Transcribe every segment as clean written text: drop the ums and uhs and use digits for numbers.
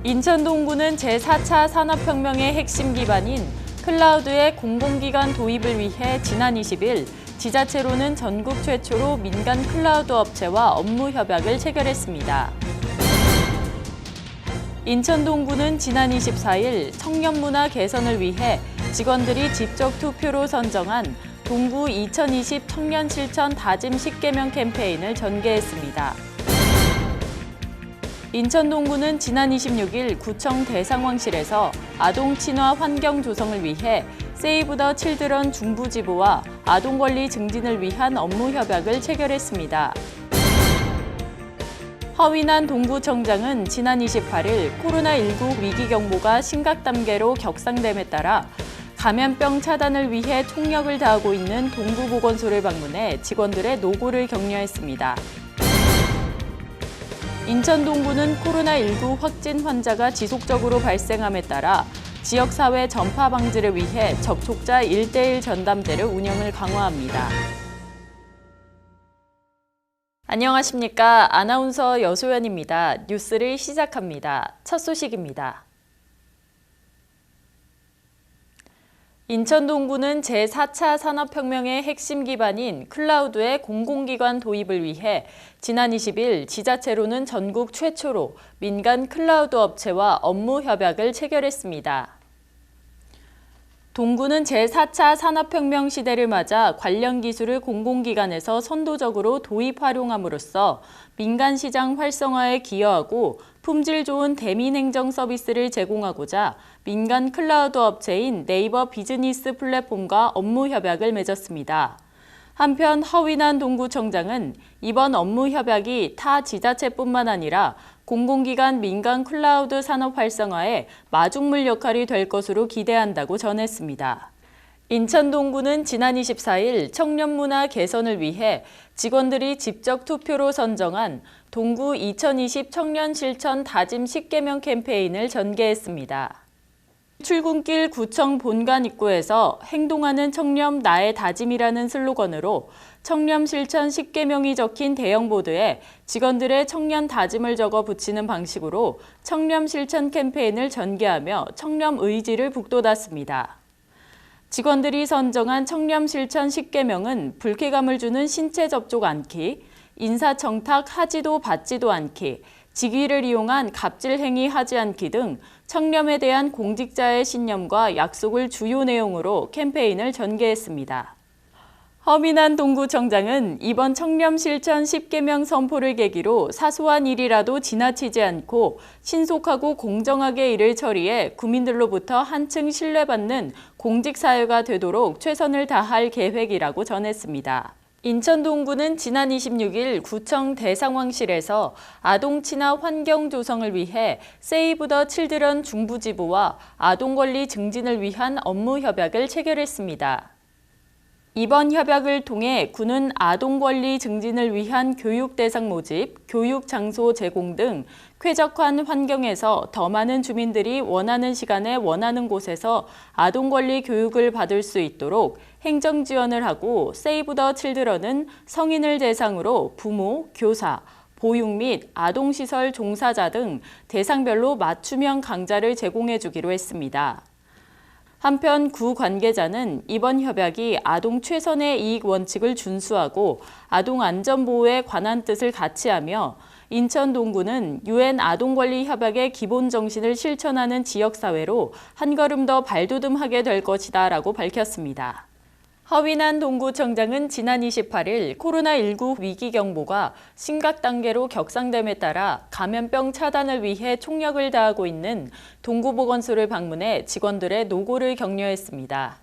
인천 동구는 제4차 산업혁명의 핵심 기반인 클라우드의 공공기관 도입을 위해 지난 20일 지자체로는 전국 최초로 민간 클라우드 업체와 업무 협약을 체결했습니다. 인천 동구는 지난 24일 청년 문화 개선을 위해 직원들이 직접 투표로 선정한 동구 2020 청년 실천 다짐 10개명 캠페인을 전개했습니다. 인천 동구는 지난 26일 구청 대상황실에서 아동 친화 환경 조성을 위해 세이브 더 칠드런 중부지부와 아동 권리 증진을 위한 업무 협약을 체결했습니다. 허위난 동구청장은 지난 28일 코로나19 위기 경보가 심각 단계로 격상됨에 따라 감염병 차단을 위해 총력을 다하고 있는 동구보건소를 방문해 직원들의 노고를 격려했습니다. 인천 동구는 코로나19 확진 환자가 지속적으로 발생함에 따라 지역사회 전파 방지를 위해 접촉자 1:1 전담대를 운영을 강화합니다. 안녕하십니까. 아나운서 여소연입니다. 뉴스를 시작합니다. 첫 소식입니다. 인천 동구는 제4차 산업혁명의 핵심 기반인 클라우드의 공공기관 도입을 위해 지난 20일 지자체로는 전국 최초로 민간 클라우드 업체와 업무 협약을 체결했습니다. 동구는 제4차 산업혁명 시대를 맞아 관련 기술을 공공기관에서 선도적으로 도입 활용함으로써 민간 시장 활성화에 기여하고 품질 좋은 대민행정 서비스를 제공하고자 민간 클라우드 업체인 네이버 비즈니스 플랫폼과 업무 협약을 맺었습니다. 한편 허위난 동구청장은 이번 업무 협약이 타 지자체뿐만 아니라 공공기관 민간 클라우드 산업 활성화에 마중물 역할이 될 것으로 기대한다고 전했습니다. 인천 동구는 지난 24일 청년 문화 개선을 위해 직원들이 직접 투표로 선정한 동구 2020 청년 실천 다짐 10개명 캠페인을 전개했습니다. 출근길 구청 본관 입구에서 행동하는 청렴 나의 다짐이라는 슬로건으로 청렴 실천 10개명이 적힌 대형 보드에 직원들의 청년 다짐을 적어 붙이는 방식으로 청렴 실천 캠페인을 전개하며 청렴 의지를 북돋았습니다. 직원들이 선정한 청렴 실천 10개명은 불쾌감을 주는 신체 접촉 않기, 인사청탁 하지도 받지도 않기, 직위를 이용한 갑질 행위 하지 않기 등 청렴에 대한 공직자의 신념과 약속을 주요 내용으로 캠페인을 전개했습니다. 허민한 동구청장은 이번 청렴 실천 10개명 선포를 계기로 사소한 일이라도 지나치지 않고 신속하고 공정하게 일을 처리해 구민들로부터 한층 신뢰받는 공직사회가 되도록 최선을 다할 계획이라고 전했습니다. 인천 동구는 지난 26일 구청 대상황실에서 아동 친화 환경 조성을 위해 세이브 더 칠드런 중부지부와 아동 권리 증진을 위한 업무 협약을 체결했습니다. 이번 협약을 통해 구는 아동 권리 증진을 위한 교육 대상 모집, 교육 장소 제공 등 쾌적한 환경에서 더 많은 주민들이 원하는 시간에 원하는 곳에서 아동 권리 교육을 받을 수 있도록 행정 지원을 하고 세이브 더 칠드런은 성인을 대상으로 부모, 교사, 보육 및 아동시설 종사자 등 대상별로 맞춤형 강좌를 제공해 주기로 했습니다. 한편 구 관계자는 이번 협약이 아동 최선의 이익 원칙을 준수하고 아동 안전 보호에 관한 뜻을 같이하며 인천 동구는 UN 아동권리 협약의 기본 정신을 실천하는 지역사회로 한 걸음 더 발돋움하게 될 것이다 라고 밝혔습니다. 허위난 동구청장은 지난 28일 코로나19 위기 경보가 심각 단계로 격상됨에 따라 감염병 차단을 위해 총력을 다하고 있는 동구보건소를 방문해 직원들의 노고를 격려했습니다.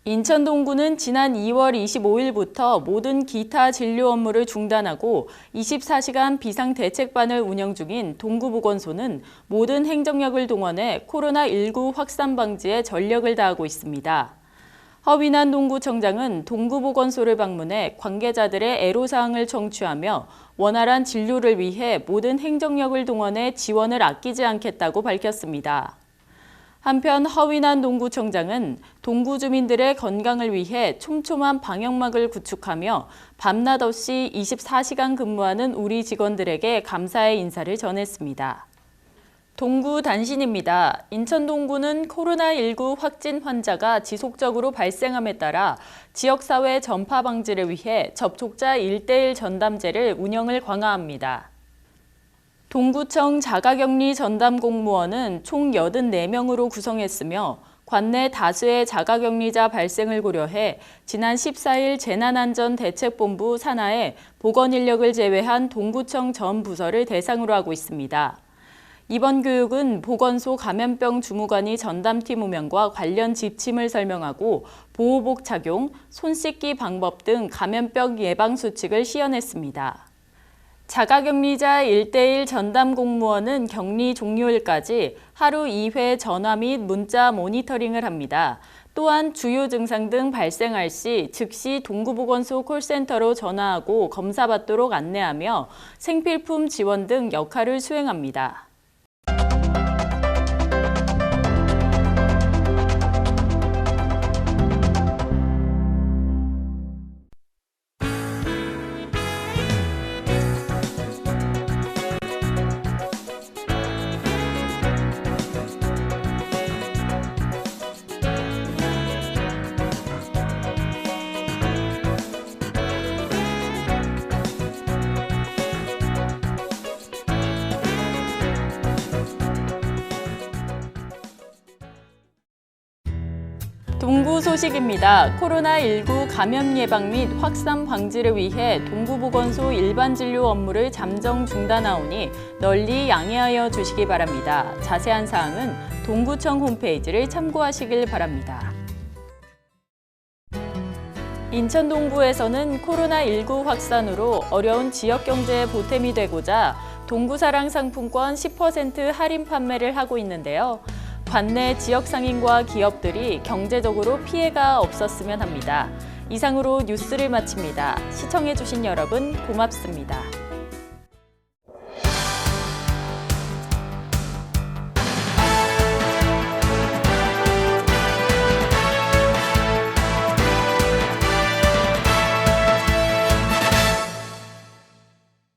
인천 동구는 지난 2월 25일부터 모든 기타 진료 업무를 중단하고 24시간 비상대책반을 운영 중인 동구보건소는 모든 행정력을 동원해 코로나19 확산 방지에 전력을 다하고 있습니다. 허위난 동구청장은 동구보건소를 방문해 관계자들의 애로사항을 청취하며 원활한 진료를 위해 모든 행정력을 동원해 지원을 아끼지 않겠다고 밝혔습니다. 한편 허위난 동구청장은 동구 주민들의 건강을 위해 촘촘한 방역막을 구축하며 밤낮 없이 24시간 근무하는 우리 직원들에게 감사의 인사를 전했습니다. 동구 단신입니다. 인천 동구는 코로나19 확진 환자가 지속적으로 발생함에 따라 지역사회 전파 방지를 위해 접촉자 1:1 전담제를 운영을 강화합니다. 동구청 자가격리 전담 공무원은 총 84명으로 구성했으며 관내 다수의 자가격리자 발생을 고려해 지난 14일 재난안전대책본부 산하에 보건인력을 제외한 동구청 전 부서를 대상으로 하고 있습니다. 이번 교육은 보건소 감염병 주무관이 전담팀 운영과 관련 지침을 설명하고 보호복 착용, 손 씻기 방법 등 감염병 예방 수칙을 시연했습니다. 자가격리자 1:1 전담 공무원은 격리 종료일까지 하루 2회 전화 및 문자 모니터링을 합니다. 또한 주요 증상 등 발생할 시 즉시 동구보건소 콜센터로 전화하고 검사받도록 안내하며 생필품 지원 등 역할을 수행합니다. 동구 소식입니다. 코로나19 감염 예방 및 확산 방지를 위해 동구보건소 일반 진료 업무를 잠정 중단하오니 널리 양해하여 주시기 바랍니다. 자세한 사항은 동구청 홈페이지를 참고하시길 바랍니다. 인천 동구에서는 코로나19 확산으로 어려운 지역 경제에 보탬이 되고자 동구사랑 상품권 10% 할인 판매를 하고 있는데요. 관내 지역 상인과 기업들이 경제적으로 피해가 없었으면 합니다. 이상으로 뉴스를 마칩니다. 시청해주신 여러분 고맙습니다.